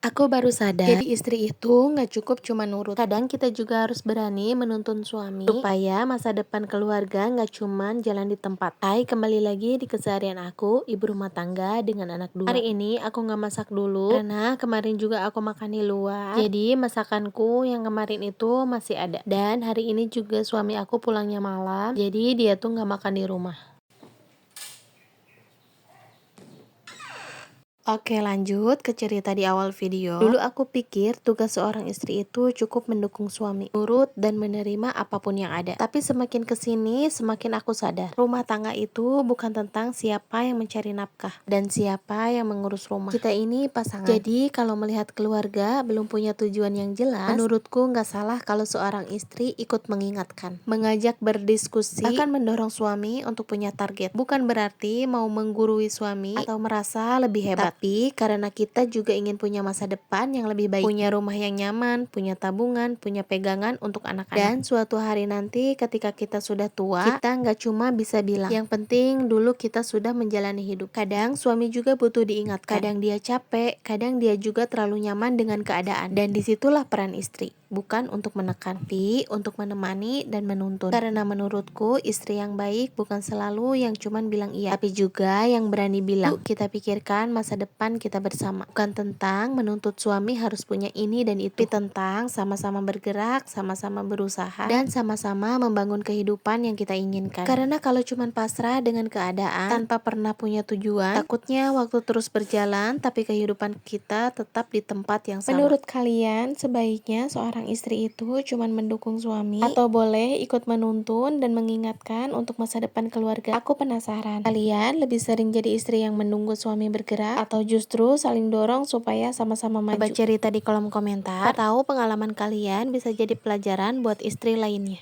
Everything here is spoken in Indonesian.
Aku baru sadar, jadi istri itu nggak cukup cuma nurut. Kadang kita juga harus berani menuntun suami supaya masa depan keluarga nggak cuma jalan di tempat. Hai, kembali lagi di keseharian aku, ibu rumah tangga dengan anak dua. Hari ini aku nggak masak dulu karena kemarin juga aku makan di luar. Jadi masakanku yang kemarin itu masih ada. Dan hari ini juga suami aku pulangnya malam, jadi dia tuh nggak makan di rumah. Oke, lanjut ke cerita di awal video. Dulu aku pikir tugas seorang istri itu cukup mendukung suami, nurut dan menerima apapun yang ada. Tapi semakin kesini, semakin aku sadar, rumah tangga itu bukan tentang siapa yang mencari nafkah dan siapa yang mengurus rumah. Kita ini pasangan. Jadi kalau melihat keluarga belum punya tujuan yang jelas, menurutku nggak salah kalau seorang istri ikut mengingatkan, mengajak berdiskusi, bahkan mendorong suami untuk punya target. Bukan berarti mau menggurui suami atau merasa lebih hebat. Tapi karena kita juga ingin punya masa depan yang lebih baik, punya rumah yang nyaman, punya tabungan, punya pegangan untuk anak-anak. Dan suatu hari nanti ketika kita sudah tua, kita nggak cuma bisa bilang, yang penting dulu kita sudah menjalani hidup. Kadang suami juga butuh diingatkan. Kadang dia capek, kadang dia juga terlalu nyaman dengan keadaan. Dan disitulah peran istri. Bukan untuk menekan, tapi untuk menemani dan menuntun. Karena menurutku istri yang baik bukan selalu yang cuman bilang iya, tapi juga yang berani bilang, yuk kita pikirkan masa depan kita bersama. Bukan tentang menuntut suami harus punya ini dan itu, tapi tentang sama-sama bergerak, sama-sama berusaha, dan sama-sama membangun kehidupan yang kita inginkan. Karena kalau cuman pasrah dengan keadaan tanpa pernah punya tujuan, takutnya waktu terus berjalan tapi kehidupan kita tetap di tempat yang sama. Menurut kalian, sebaiknya seorang istri itu cuman mendukung suami atau boleh ikut menuntun dan mengingatkan untuk masa depan keluarga? Aku penasaran, kalian lebih sering jadi istri yang menunggu suami bergerak atau justru saling dorong supaya sama-sama maju? Coba cerita di kolom komentar, atau pengalaman kalian bisa jadi pelajaran buat istri lainnya.